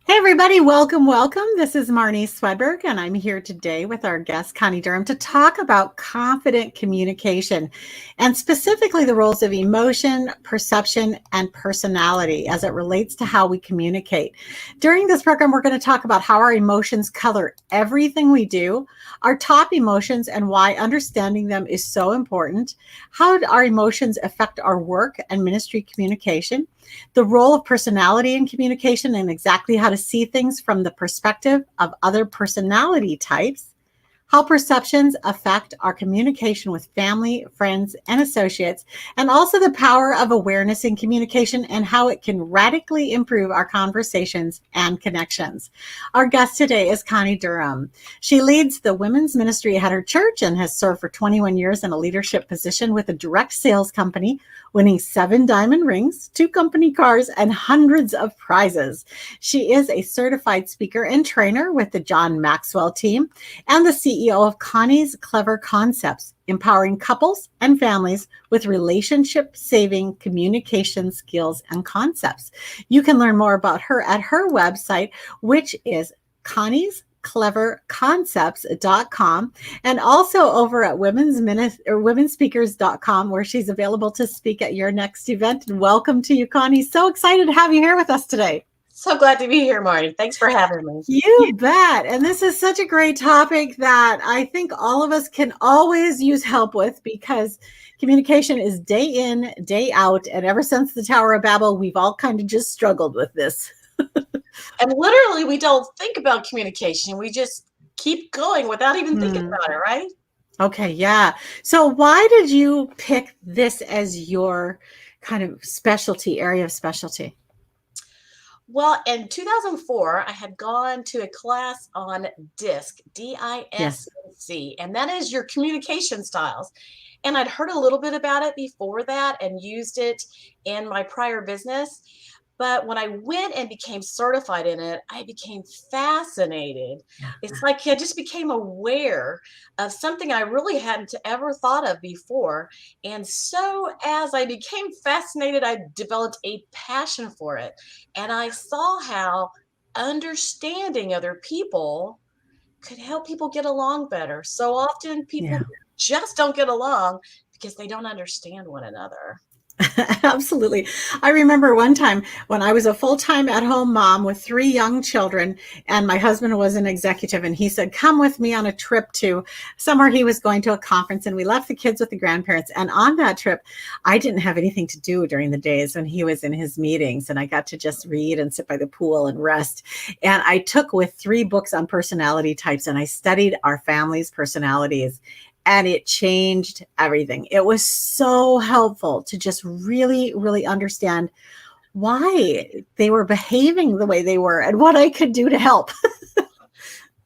Hey everybody, welcome, welcome. This is Marnie Swedberg, and I'm here today with our guest, Connie Durham, to talk about confident communication and specifically the roles of emotion, perception, and personality as it relates to how we communicate. During this program, we're going to talk about how our emotions color everything we do, our top emotions, and why understanding them is so important, how our emotions affect our work and ministry communication, the role of personality in communication and exactly how to see things from the perspective of other personality types, how perceptions affect our communication with family, friends, and associates, and also the power of awareness in communication and how it can radically improve our conversations and connections. Our guest today is Connie Durham. She leads the women's ministry at her church and has served for 21 years in a leadership position with a direct sales company, winning 7 diamond rings, 2 company cars, and hundreds of prizes. She is a certified speaker and trainer with the John Maxwell team and the CEO of Connie's Clever Concepts, empowering couples and families with relationship-saving communication skills and concepts. You can learn more about her at her website, which is conniescleverconcepts.com, and also over at womenspeakers.com, where she's available to speak at your next event. And welcome to you, Connie. So excited to have you here with us today. So glad to be here, Marnie. Thanks for having me. You bet. And this is such a great topic that I think all of us can always use help with because communication is day in, day out. And ever since the Tower of Babel, we've all kind of just struggled with this. And literally, we don't think about communication. We just keep going without even thinking about it, right? Okay, yeah. So why did you pick this as your kind of specialty, area of specialty? Well, in 2004, I had gone to a class on DISC, Yes. DISC, and that is your communication styles. And I'd heard a little bit about it before that and used it in my prior business. But when I went and became certified in it, I became fascinated. Yeah. It's like I just became aware of something I really hadn't ever thought of before. And so as I became fascinated, I developed a passion for it. And I saw how understanding other people could help people get along better. So often people Yeah. just don't get along because they don't understand one another. Absolutely. I remember one time when I was a full-time at-home mom with 3 young children, and my husband was an executive, and he said, come with me on a trip to somewhere he was going to a conference, and we left the kids with the grandparents. And on that trip, I didn't have anything to do during the days when he was in his meetings, and I got to just read and sit by the pool and rest. And I took with 3 books on personality types, and I studied our family's personalities, and it changed everything. It was so helpful to just really, really understand why they were behaving the way they were and what I could do to help.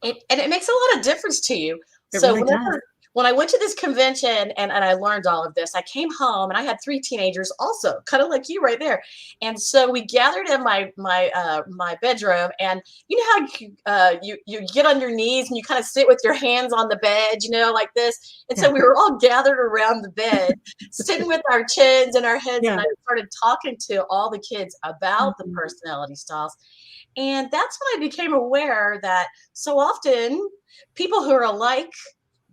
And it makes a lot of difference to you. It So really does. when I went to this convention and I learned all of this, I came home and I had 3 teenagers also, kind of like you right there. And so we gathered in my bedroom, and you know how you get on your knees and you kind of sit with your hands on the bed, like this. And so Yeah. we were all gathered around the bed, sitting with our chins and our heads, and Yeah. I started talking to all the kids about the Mhm. personality styles. And that's when I became aware that so often people who are alike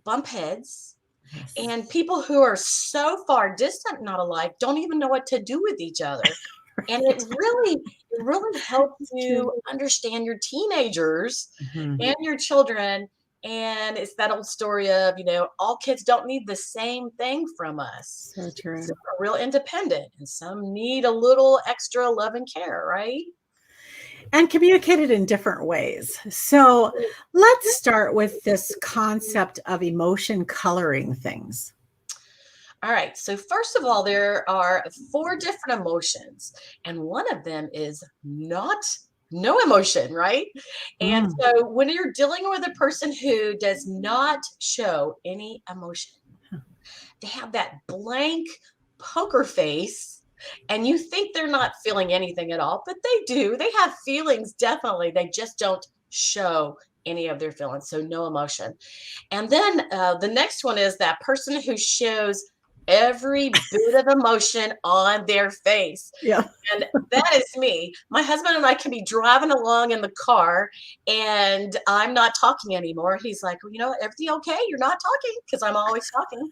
bump heads, Yes. and people who are so far distant, not alike, don't even know what to do with each other. And Right. it really helps It's true. you understand your teenagers Mhm. and your children. And it's that old story of, all kids don't need the same thing from us. So true. Some are real independent and some need a little extra love and care, right? And communicated in different ways. So let's start with this concept of emotion coloring things. All right. So, first of all, there are 4 different emotions, and one of them is not no emotion, right? And Mm. so, when you're dealing with a person who does not show any emotion, they have that blank poker face, and you think they're not feeling anything at all, but they do. They have feelings, definitely. They just don't show any of their feelings. So, no emotion. And then the next one is that person who shows every bit of emotion on their face. Yeah. And that is me. My husband and I can be driving along in the car and I'm not talking anymore. He's like, well, everything okay? You're not talking? Because I'm always talking.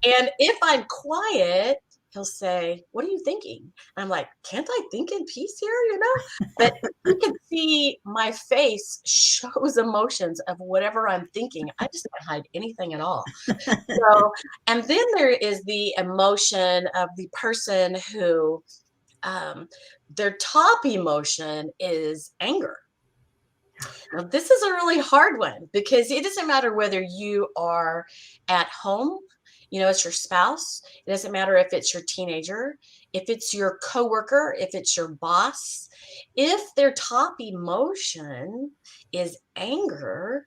And if I'm quiet, he'll say, what are you thinking? And I'm like, can't I think in peace here? But you can see my face shows emotions of whatever I'm thinking. I just can't hide anything at all. So, and then there is the emotion of the person who their top emotion is anger. Now, this is a really hard one because it doesn't matter whether you are at home, it's your spouse. It doesn't matter if it's your teenager, if it's your coworker, if it's your boss. If their top emotion is anger,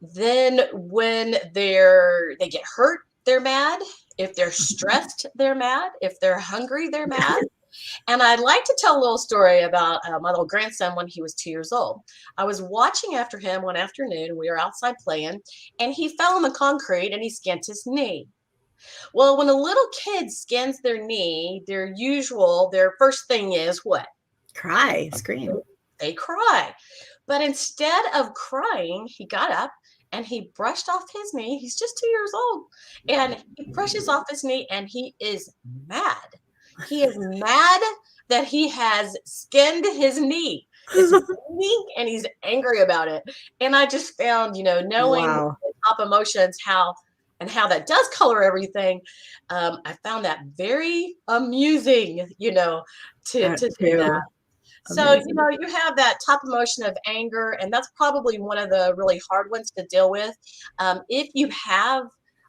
then when they get hurt, they're mad. If they're stressed, they're mad. If they're hungry, they're mad. And I'd like to tell a little story about my little grandson when he was 2 years old. I was watching after him one afternoon. We were outside playing, and he fell on the concrete and he skinned his knee. Well, when a little kid skins their knee, their first thing is what? Cry, scream. They cry. But instead of crying, he got up and he brushed off his knee. He's just 2 years old. And he brushes off his knee and he is mad. He is mad that he has skinned his knee. It's bleeding and he's angry about it. And I just found, knowing Wow. the top emotions, how that does color everything. I found that very amusing, to do that. So, Amazing. you have that top emotion of anger, and that's probably one of the really hard ones to deal with. If you have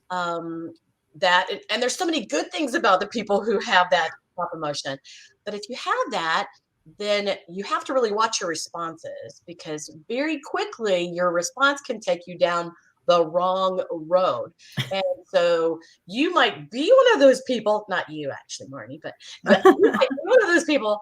that, and there's so many good things about the people who have that top emotion, but if you have that, then you have to really watch your responses because very quickly your response can take you down the wrong road. And so you might be one of those people, not you actually, Marnie, but you might be one of those people,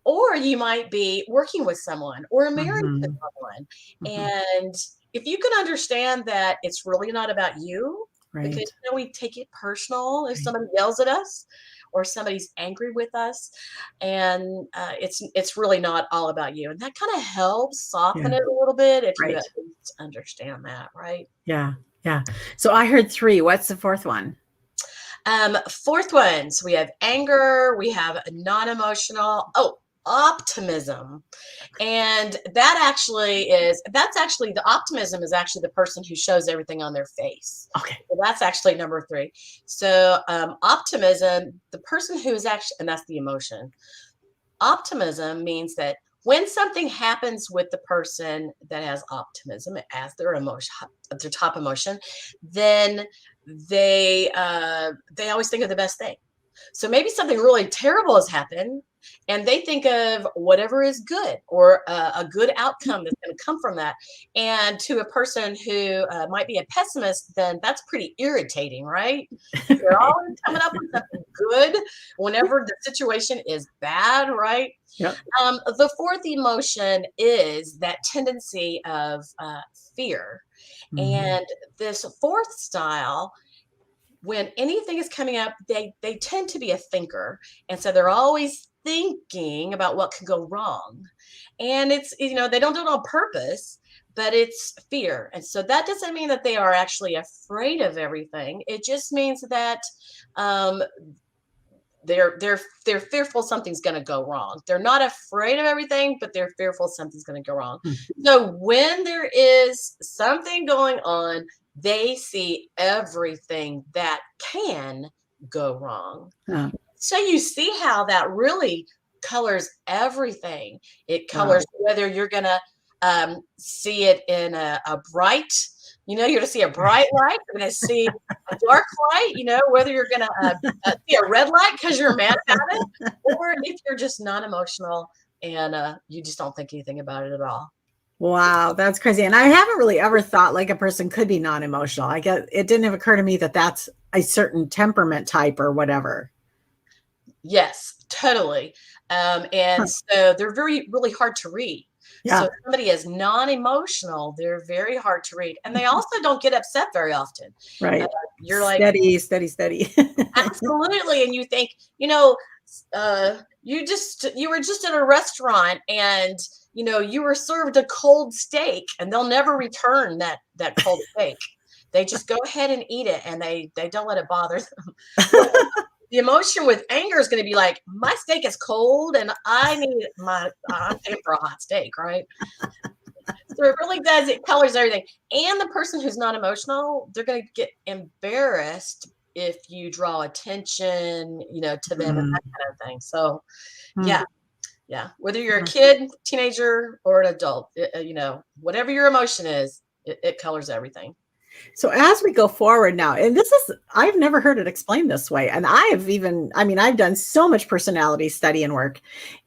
or you might be working with someone or married to someone. And if you can understand that it's really not about you, Right. because we take it personal if somebody yells at us or somebody's angry with us, and it's really not all about you. And that kind of helps soften it a little bit if you Right. at least understand that, right? Yeah. Yeah. So I heard 3. What's the fourth one? Fourth one, so we have anger, we have non-emotional, optimism. And that's actually the optimism is actually the person who shows everything on their face. Okay. So that's actually number 3. So optimism, the person who is actually, and that's the emotion. Optimism means that when something happens with the person that has optimism as their emotion, their top emotion, then they always think of the best thing. So maybe something really terrible has happened and they think of whatever is good or a good outcome that's going to come from that. And to a person who might be a pessimist, then that's pretty irritating, right? They're always coming up with something good whenever the situation is bad, right? Yep. The fourth emotion is that tendency of fear. And this fourth style, when anything is coming up, they tend to be a thinker. And so they're always thinking about what could go wrong. And it's, they don't do it on purpose, but it's fear. And so that doesn't mean that they are actually afraid of everything. It just means that they're fearful something's going to go wrong. They're not afraid of everything, but they're fearful something's going to go wrong. So when there is something going on, they see everything that can go wrong. So you see how that really colors everything. It colors whether you're going to see it in a bright, you're going to see a bright light, you're going to see a dark light, whether you're going to see a red light because you're mad about it, or if you're just non-emotional and you just don't think anything about it at all. Wow, that's crazy. And I haven't really ever thought like a person could be non-emotional. It didn't occur to me that that's a certain temperament type or whatever. Yes, totally. And Huh. so they're really hard to read. So Yeah. if somebody is non-emotional, they're very hard to read. And they also don't get upset very often. Uh, Right. you're like, Steady, steady, steady. absolutely. And you think, you were just at a restaurant and you were served a cold steak and they'll never return that cold steak. They just go ahead and eat it and they don't let it bother them. Well, the emotion with anger is going to be like, my steak is cold and I'm paying for a hot steak, right? So it really does, it colors everything. And the person who's not emotional, they're going to get embarrassed if you draw attention, to them and Mm, that kind of thing. So mm, yeah, yeah. Whether you're a mm. kid, teenager, or an adult, whatever your emotion is, it colors everything. So as we go forward now, and I've never heard it explained this way. And I've done so much personality study and work,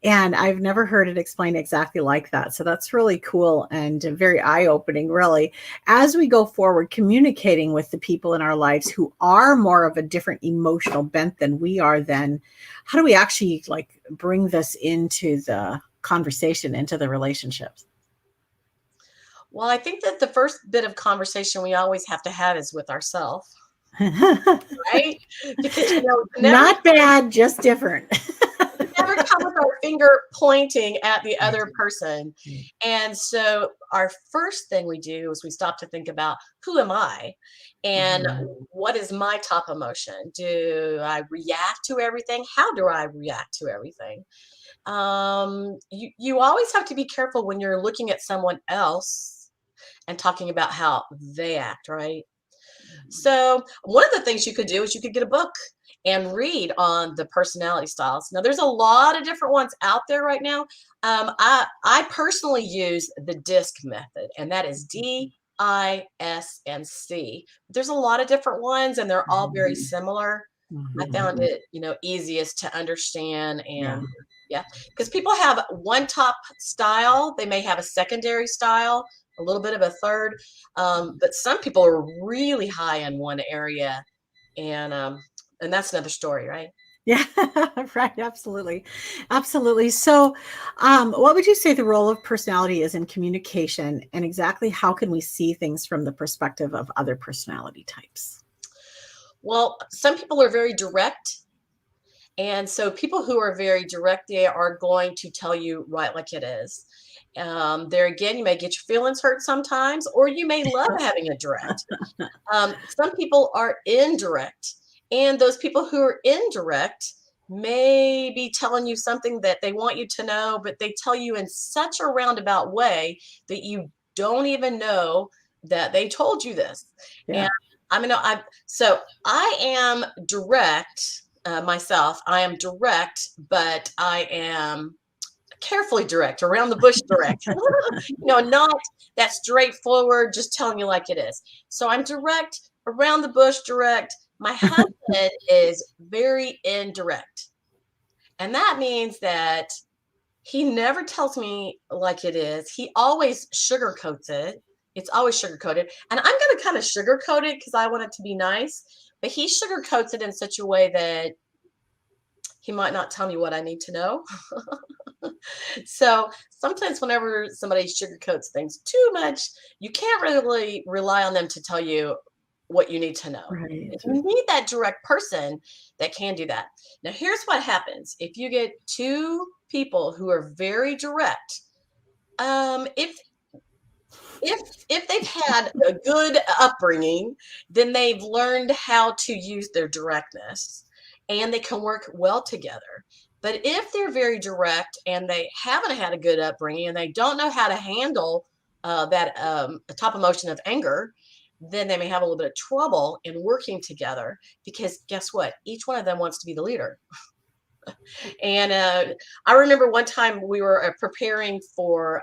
and I've never heard it explained exactly like that. So that's really cool and very eye-opening, really. As we go forward, communicating with the people in our lives who are more of a different emotional bent than we are, then how do we actually like bring this into the conversation, into the relationships? Well, I think that the first bit of conversation we always have to have is with ourselves, right? Because never Not bad, just different. never come with our finger pointing at the Right. other person. Right. And so our first thing we do is we stop to think about, who am I? And Mhm. what is my top emotion? Do I react to everything? How do I react to everything? You always have to be careful when you're looking at someone else and talking about how they act, right? So one of the things you could do is you could get a book and read on the personality styles. Now, there's a lot of different ones out there right now. I personally use the DISC method, and that is DISC. There's a lot of different ones, and they're all very Mhm. similar. I found Mhm. it, easiest to understand, Yeah. and yeah, because people have one top style, they may have a secondary style, a little bit of a third, but some people are really high in one area, and that's another story, right? Yeah, right, absolutely. Absolutely. So, what would you say the role of personality is in communication, and exactly how can we see things from the perspective of other personality types? Well, some people are very direct, and so people who are very direct, they are going to tell you right like it is. There again, you may get your feelings hurt sometimes, or you may love having a direct. Some people are indirect, and those people who are indirect may be telling you something that they want you to know, but they tell you in such a roundabout way that you don't even know that they told you this. And Yeah. I am direct myself. I am direct, but I am carefully direct, around the bush direct. Not that straightforward, just telling you like it is. So I'm direct, around the bush direct. My husband is very indirect. And that means that he never tells me like it is. He always sugarcoats it. It's always sugarcoated. And I'm going to kind of sugarcoat it because I want it to be nice. But he sugarcoats it in such a way that he might not tell me what I need to know. So sometimes whenever somebody sugarcoats things too much, you can't really rely on them to tell you what you need to know. Right. You need that direct person that can do that. Now, here's what happens if you get two people who are very direct. If they've had a good upbringing, then they've learned how to use their directness and they can work well together. But if they're very direct and they haven't had a good upbringing and they don't know how to handle that top emotion of anger, then they may have a little bit of trouble in working together because guess what? Each one of them wants to be the leader. And I remember one time we were preparing for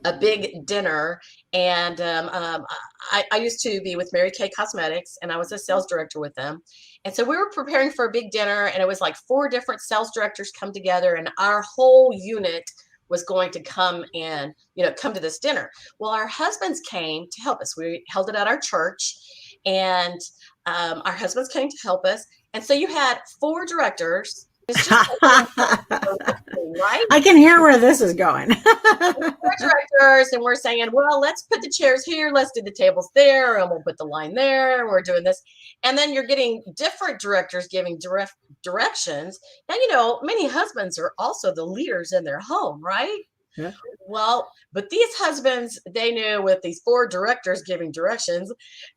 a big dinner. And I used to be with Mary Kay Cosmetics, and I was a sales director with them. And so we were preparing for a big dinner, and it was like four different sales directors come together, and our whole unit was going to come and come to this dinner. Well, our husbands came to help us. We held it at our church, and Our husbands came to help us. And so you had 4 directors. It's just like, right? I can hear where this is going. 4 directors, and we're saying, well, let's put the chairs here, let's do the tables there, and we'll put the line there, and we're doing this. And then you're getting different directors giving directions. And, many husbands are also the leaders in their home, right? Yeah. Well, but these husbands, they knew with these 4 directors giving directions,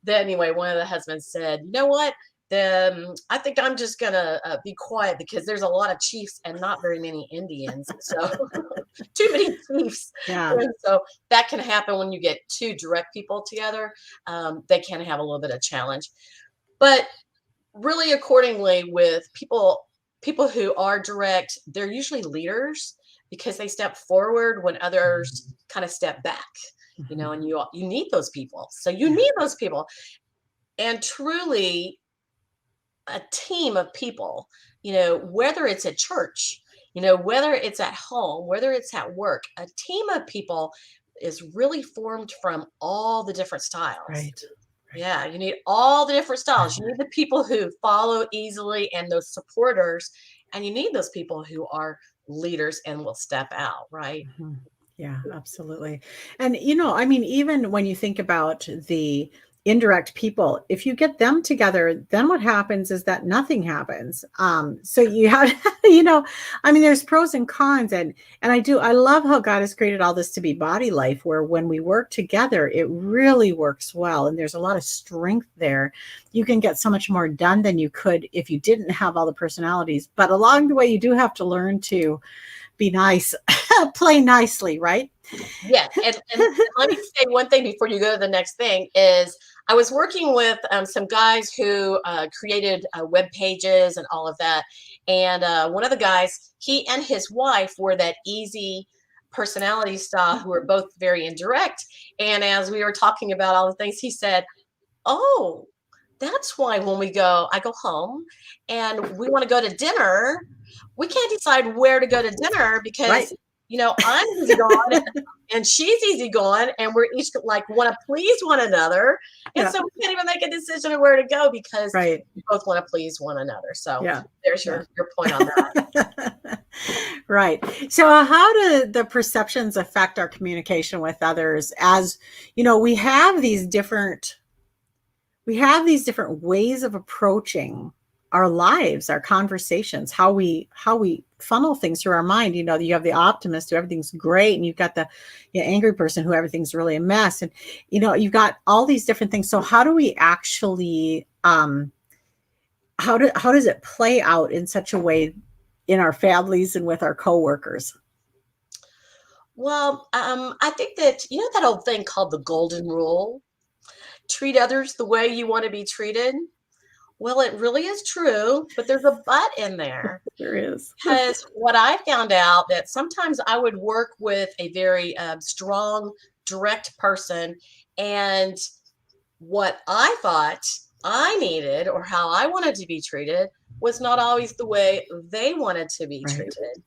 that anyway, one of the husbands said, you know what? Then I think I'm just gonna be quiet because there's a lot of chiefs and not very many Indians. So too many chiefs. Yeah. And so that can happen when you get 2 direct people together. They can have a little bit of challenge. But really, accordingly, with people who are direct, they're usually leaders because they step forward when others kind of step back. And you need those people. So you need those people. And truly, a team of people, whether it's at church, whether it's at home, whether it's at work, a team of people is really formed from all the different styles. Right. Yeah, you need all the different styles. You need the people who follow easily and those supporters, and you need those people who are leaders and will step out, right? Mm-hmm. Yeah, absolutely. And, even when you think about the indirect people, if you get them together, then what happens is that nothing happens. So you have, there's pros and cons. And I love how God has created all this to be body life, where when we work together, it really works well. And there's a lot of strength there. You can get so much more done than you could if you didn't have all the personalities. But along the way, you do have to learn to be nice, play nicely, right? Yeah. And let me say one thing before you go to the next thing is I was working with some guys who created web pages and all of that. And one of the guys, he and his wife were that easy personality style who were both very indirect. And as we were talking about all the things, he said, oh, that's why when I go home and we want to go to dinner, we can't decide where to go to dinner because, Right. I'm easy going and she's easy going and we're each like want to please one another. And so we can't even make a decision of where to go because we both want to please one another. So there's your point on that. Right. So how do the perceptions affect our communication with others? As we have these different ways of approaching our lives, our conversations, how we funnel things through our mind. You have the optimist who everything's great, and you've got the angry person who everything's really a mess. And, you've got all these different things. So how do we actually, how does it play out in such a way in our families and with our coworkers? Well, I think that, that old thing called the golden rule, treat others the way you want to be treated. Well, it really is true, but there's a but in there. There is. Because what I found out that sometimes I would work with a very strong, direct person, and what I thought I needed or how I wanted to be treated was not always the way they wanted to be treated.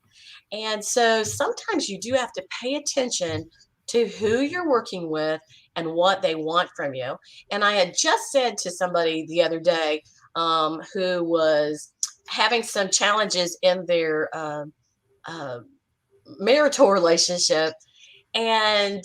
And so sometimes you do have to pay attention to who you're working with and what they want from you. And I had just said to somebody the other day who was having some challenges in their marital relationship, and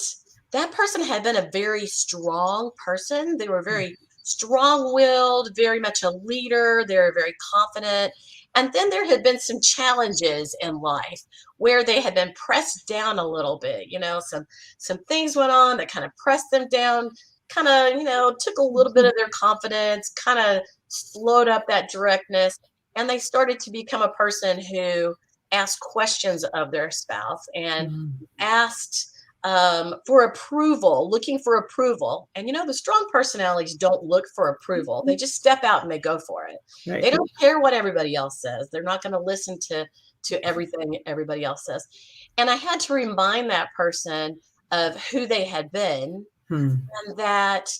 that person had been a very strong person. They were very strong-willed, very much a leader. They were very confident. And then there had been some challenges in life where they had been pressed down a little bit. Some things went on that kind of pressed them down, kind of, took a little bit of their confidence, kind of slowed up that directness. And they started to become a person who asked questions of their spouse and asked for approval, looking for approval. And, the strong personalities don't look for approval. They just step out and they go for it. Right. They don't care what everybody else says. They're not going to listen to everything everybody else says. And I had to remind that person of who they had been and that,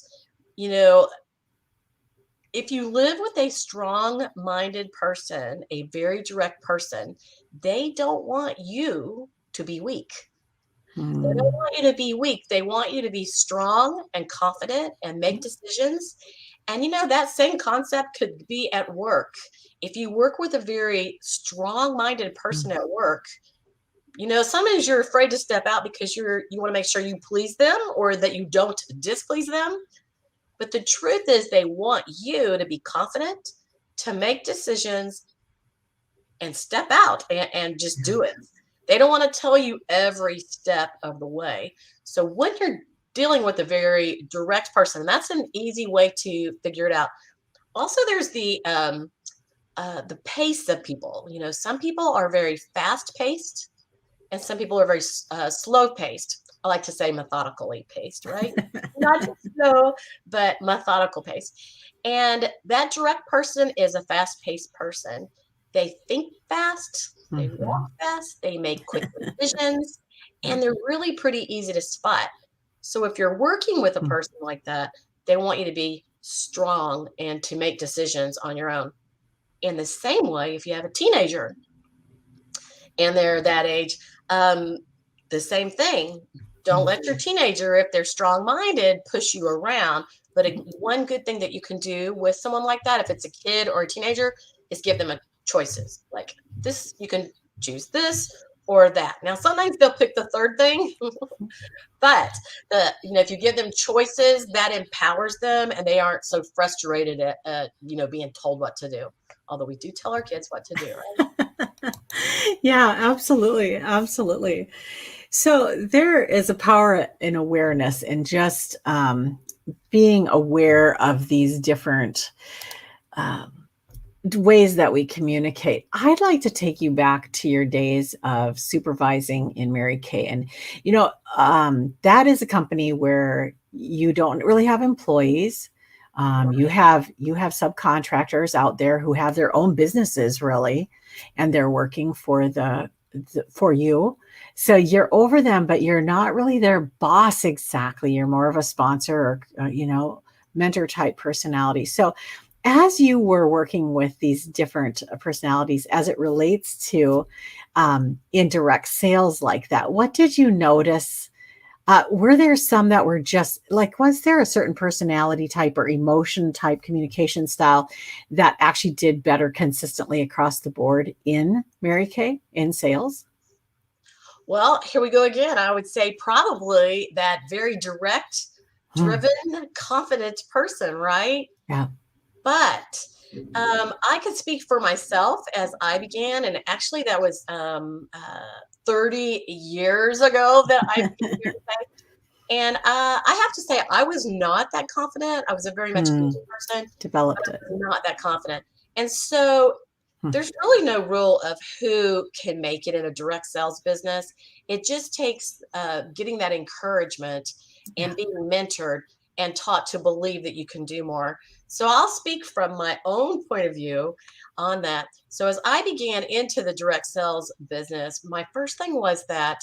if you live with a strong-minded person, a very direct person, they don't want you to be weak. They don't want you to be weak. They want you to be strong and confident and make decisions. And that same concept could be at work. If you work with a very strong-minded person at work, sometimes you're afraid to step out because you want to make sure you please them or that you don't displease them. But the truth is they want you to be confident, to make decisions and step out and just do it. They don't want to tell you every step of the way. So when you're dealing with a very direct person, that's an easy way to figure it out. Also, there's the pace of people. Some people are very fast paced, and some people are very slow paced. I like to say methodically paced, right? Not just slow, but methodical pace. And that direct person is a fast paced person. They think fast, they walk Mhm. fast, they make quick decisions, Yeah. and they're really pretty easy to spot. So if you're working with a Mm. person like that, they want you to be strong and to make decisions on your own. In the same way, if you have a teenager and they're that age, um, the same thing. Don't let your Mhm. teenager, if they're strong-minded, push you around. But one good thing that you can do with someone like that, if it's a kid or a teenager, is give them choices. Like this, you can choose this or that. Now, sometimes they'll pick the third thing, but if you give them choices, that empowers them, and they aren't so frustrated at being told what to do. Although we do tell our kids what to do, right? Yeah, absolutely. Absolutely. So there is a power in awareness and just being aware of these different um, ways that we communicate. I'd like to take you back to your days of supervising in Mary Kay. And, that is a company where you don't really have employees. You have subcontractors out there who have their own businesses really, and they're working for for you. So you're over them, but you're not really their boss exactly. You're more of a sponsor or, mentor type personality. So as you were working with these different personalities as it relates to indirect sales like that, what did you notice? Were there some that were just like, was there a certain personality type or emotion type communication style that actually did better consistently across the board in Mary Kay in sales? Well, here we go again. I would say probably that very direct, Hmm. driven, confident person, right? Yeah. But I could speak for myself as I began, and actually that was 30 years ago that I began here today. And I have to say, I was not that confident. I was a very much Hmm. people person, but Developed I it. was not that confident. And so Hmm. there's really no rule of who can make it in a direct sales business. It just takes getting that encouragement Yeah. and being mentored and taught to believe that you can do more. So I'll speak from my own point of view on that. So as I began into the direct sales business, my first thing was that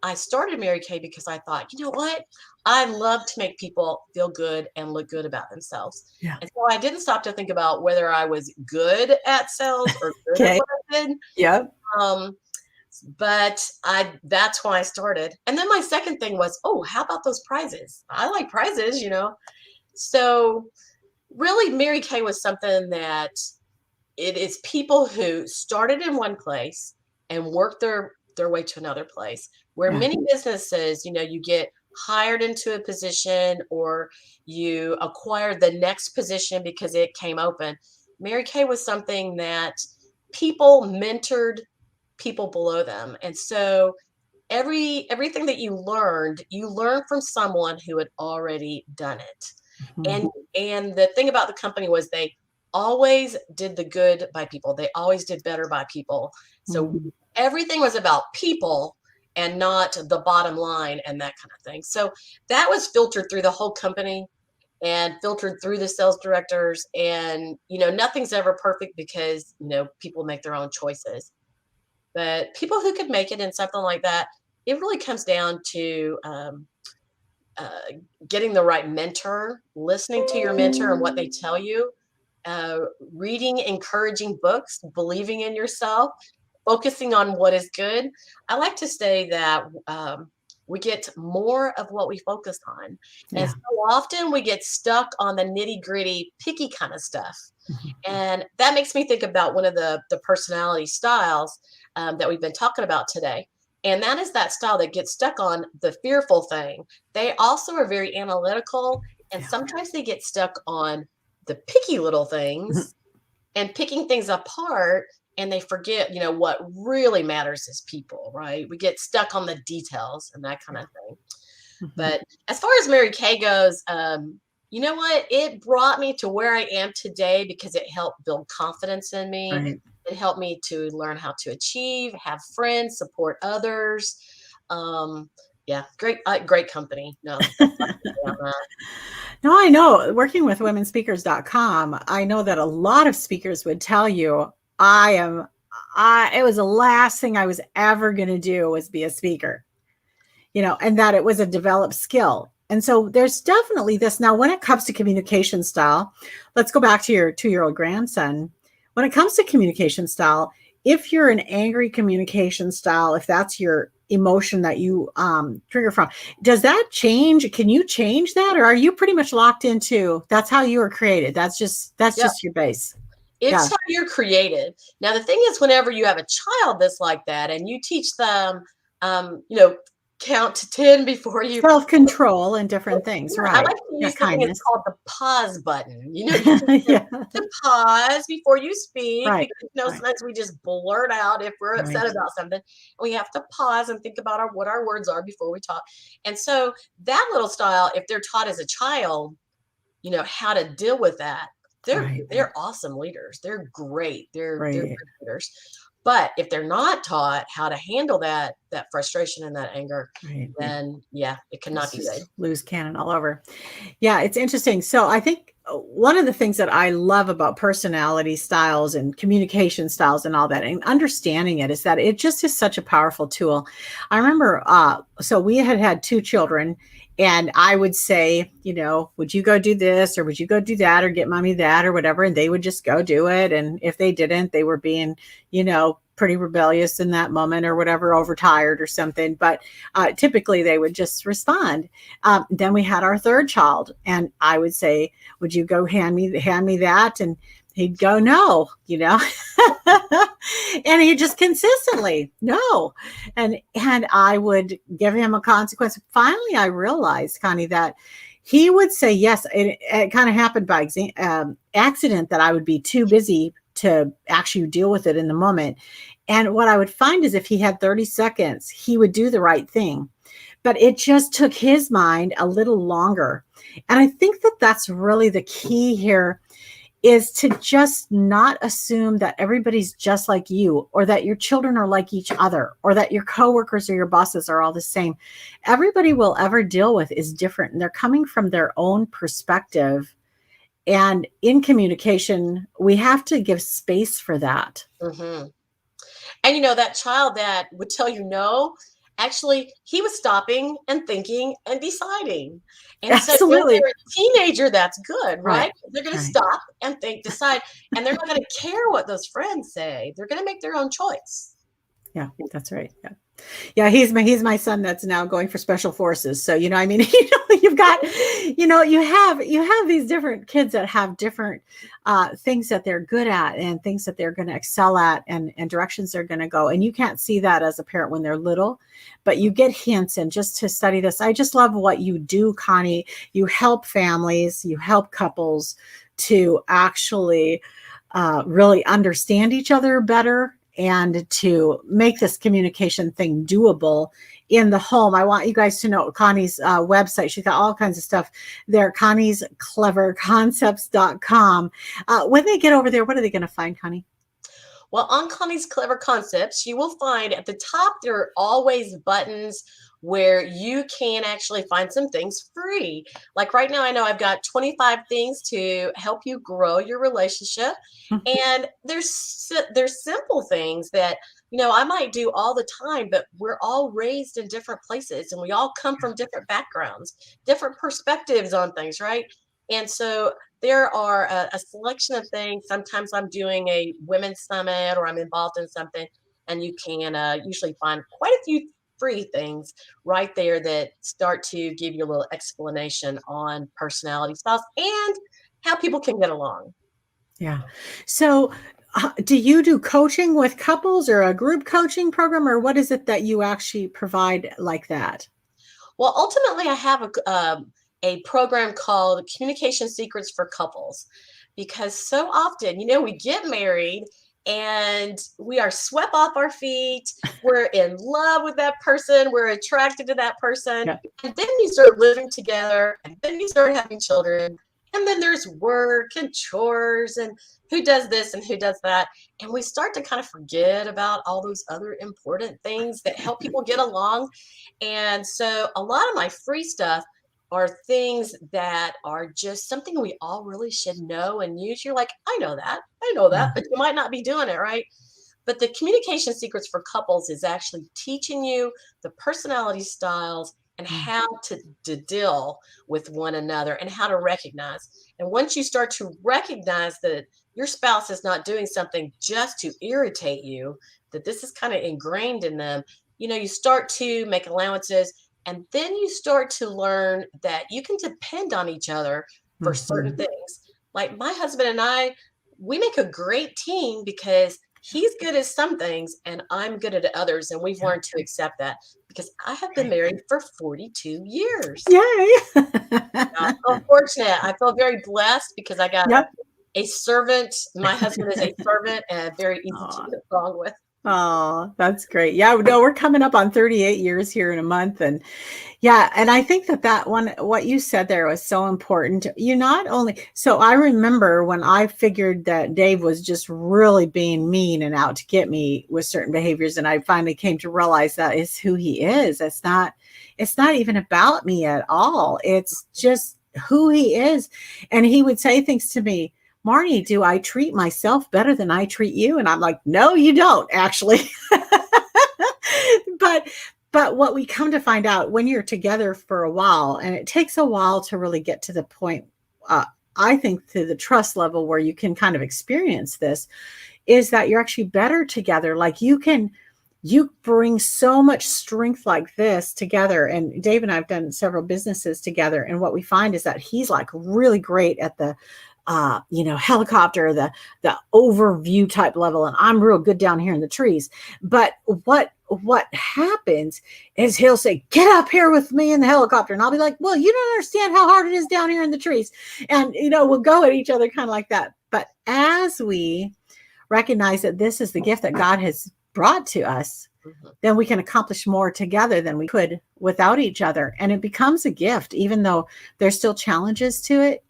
I started Mary Kay because I thought, you know what? I love to make people feel good and look good about themselves. Yeah. And so I didn't stop to think about whether I was good at sales or good at Okay. what I did. Yep. Um, but that's when I started. And then my second thing was, oh, how about those prizes? I like prizes. So really Mary Kay was something that it is people who started in one place and worked their way to another place. Where Yeah. many businesses, you get hired into a position or you acquire the next position because it came open. Mary Kay was something that people mentored people below them. And so everything that you learned from someone who had already done it. Mhm. And the thing about the company was they always did the good by people. They always did better by people. So Mhm. everything was about people and not the bottom line and that kind of thing. So that was filtered through the whole company and filtered through the sales directors. And nothing's ever perfect because people make their own choices. But people who could make it in something like that, it really comes down to uh, getting the right mentor, listening to your mentor and what they tell you, uh, reading encouraging books, believing in yourself, focusing on what is good. I like to say that we get more of what we focus on. And Yeah. so often we get stuck on the nitty-gritty, picky kind of stuff. Mhm. And that makes me think about one of the personality styles that we've been talking about today. And that is that style that gets stuck on the fearful thing. They also are very analytical, and Yeah. sometimes they get stuck on the picky little Mhm. things and picking things apart, and they forget, what really matters is people, right? We get stuck on the details and that kind Yeah. of thing. Mhm. But as far as Mary Kay goes, you know what? It brought me to where I am today because it helped build confidence in me. Right. It helped me to learn how to achieve, have friends, support others. Um, yeah, great company. No, that's what I can say on that. No, I know. Working with womenspeakers.com, I know that a lot of speakers would tell you, I am, it was the last thing I was ever going to do was be a speaker, and that it was a developed skill. And so there's definitely this. Now, when it comes to communication style, let's go back to your 2-year-old grandson. When it comes to communication style, if you're an angry communication style, if that's your emotion that you trigger from, does that change? Can you change that? Or are you pretty much locked into that's how you were created? That's Yep. just your base. It's Yeah. how you're created. Now, the thing is, whenever you have a child that's like that and you teach them, um, you know, count to 10 before you. Self-control and different things. Yeah, I Right. like to Yeah, use something that's kindness. called the pause button. You teach them Yeah. to pause before you speak Right. because Right. sometimes we just blurt out if we're upset Right. about something. We have to pause and think about what our words are before we talk. And so that little style, if they're taught as a child, how to deal with that, they're Right. they're awesome leaders. They're great. They're Right. good leaders. But if they're not taught how to handle that frustration and that anger, Right. Yeah. then yeah, it cannot It's be good. just loose cannon all over. Yeah, it's interesting. So I think one of the things that I love about personality styles and communication styles and all that, and understanding it, is that it just is such a powerful tool. I remember, so we had 2 children, and I would say, would you go do this, or would you go do that, or get mommy that, or whatever, and they would just go do it. And if they didn't, they were being, pretty rebellious in that moment or whatever, overtired or something. But typically they would just respond. Then we had our third child, and I would say, "Would you go hand me that?" And he'd go, "No," and he just consistently no, and I would give him a consequence. Finally, I realized, Connie, that he would say yes. It kind of happened by accident that I would be too busy to actually deal with it in the moment. And what I would find is if he had 30 seconds, he would do the right thing, but it just took his mind a little longer. And I think that that's really the key here, is to just not assume that everybody's just like you, or that your children are like each other, or that your coworkers or your bosses are all the same. Everybody will ever deal with is different, and they're coming from their own perspective. And in communication, we have to give space for that. Hmm. And that child that would tell you no, actually, he was stopping and thinking and deciding. And so when Absolutely. they're a teenager, that's good, Right. right? They're going to Right. stop and think, decide, and they're not going to care what those friends say. They're going to make their own choice. Yeah, that's right. Yeah. Yeah, he's my son that's now going for special forces. So, I mean, you've got, you have these different kids that have different things that they're good at, and things that they're going to excel at, and directions they're going to go. And you can't see that as a parent when they're little, but you get hints. And just to study this, I just love what you do, Connie. You help families, you help couples to actually really understand each other better, and to make this communication thing doable in the home. I want you guys to know Connie's website. She's got all kinds of stuff there. Connie'sCleverConcepts.com. When they get over there, what are they going to find, Connie? Well, on Connie's Clever Concepts, you will find at the top there are always buttons where you can actually find some things free. Like right now, I know I've got 25 things to help you grow your relationship. And there's simple things that I might do all the time, but we're all raised in different places and we all come from different backgrounds, different perspectives on things, right? And so there are a selection of things. Sometimes I'm doing a women's summit or I'm involved in something, and you can usually find quite a few free things right there that start to give you a little explanation on personality styles and how people can get along. Yeah. So, do you do coaching with couples or a group coaching program, or what is it that you actually provide like that? Well, ultimately, I have a program called Communication Secrets for Couples because so often, we get married and we are swept off our feet. We're in love with that person. We're attracted to that person. Yeah. And then you start living together and then you start having children. And then there's work and chores and who does this and who does that. And we start to kind of forget about all those other important things that help people get along. And so a lot of my free stuff are things that are just something we all really should know and use. You're like, I know Yeah. that, but you might not be doing it right. But the communication secrets for couples is actually teaching you the personality styles and Mm. how to deal with one another and how to recognize. And once you start to recognize that your spouse is not doing something just to irritate you, that this is kind of ingrained in them, you start to make allowances and then you start to learn that you can depend on each other for certain Mhm. things. Like my husband and I, we make a great team because he's good at some things and I'm good at others. And we've Yeah. learned to accept that because I have been Right. married for 42 years. Yay. I feel fortunate. I feel very blessed because I got Yep. a servant. My husband is a servant and very easy to Aw. get along with. Oh, that's great. Yeah, no, we're coming up on 38 years here in a month. And yeah, and I think that one, what you said there was so important. You not only, so I remember when I figured that Dave was just really being mean and out to get me with certain behaviors. And I finally came to realize that is who he is. It's not even about me at all. It's just who he is. And he would say things to me, Marnie, do I treat myself better than I treat you? And I'm like, no, you don't actually. but but what we come to find out when you're together for a while, and it takes a while to really get to the point, uh, I think to the trust level where you can kind of experience this, is that you're actually better together. Like you bring so much strength like this together. And Dave and I've done several businesses together. And what we find is that he's like really great at the helicopter, the overview type level, and I'm real good down here in the trees. But what happens is he'll say, "Get up here with me in the helicopter," and I'll be like, "Well, you don't understand how hard it is down here in the trees," and we'll go at each other kind of like that. But as we recognize that this is the gift that God has brought to us, Mhm. then we can accomplish more together than we could without each other, and it becomes a gift, even though there's still challenges to it.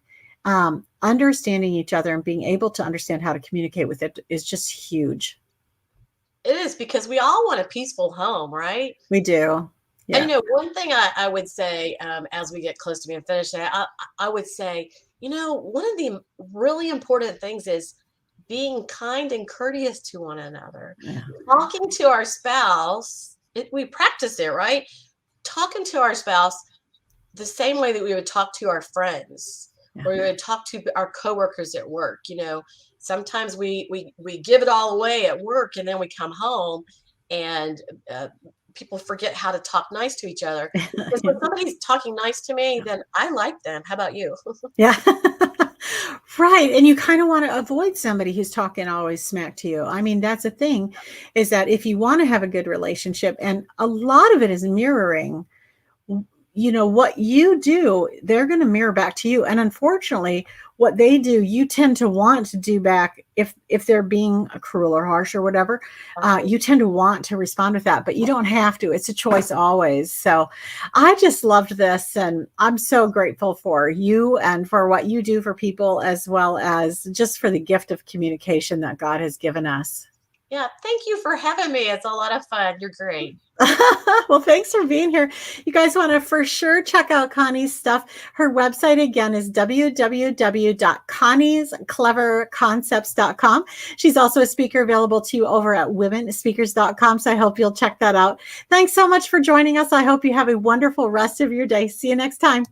Understanding each other and being able to understand how to communicate with it is just huge. It is because we all want a peaceful home, right? We do. And Yeah. one thing I would say as we get close to being finished, I would say, one of the really important things is being kind and courteous to one another. Yeah. Talking to our spouse, we practice it, right? Talking to our spouse the same way that we would talk to our friends Yeah. or we would talk to our coworkers at work. Sometimes we give it all away at work and then we come home and people forget how to talk nice to each other. Because when somebody's talking nice to me, then I like them. How about you? Yeah. Right. And you kind of want to avoid somebody who's talking always smack to you. I mean, that's the thing, is that if you want to have a good relationship, and a lot of it is mirroring, what you do, they're going to mirror back to you. And unfortunately, what they do, you tend to want to do back. If they're being cruel or harsh or whatever, Right. you tend to want to respond with that, but you don't have to. It's a choice always. So I just loved this, and I'm so grateful for you and for what you do for people, as well as just for the gift of communication that God has given us. Yeah. Thank you for having me. It's a lot of fun. You're great. Well, thanks for being here. You guys want to for sure check out Connie's stuff. Her website again is www.conniescleverconcepts.com. She's also a speaker available to you over at womenspeakers.com. So I hope you'll check that out. Thanks so much for joining us. I hope you have a wonderful rest of your day. See you next time.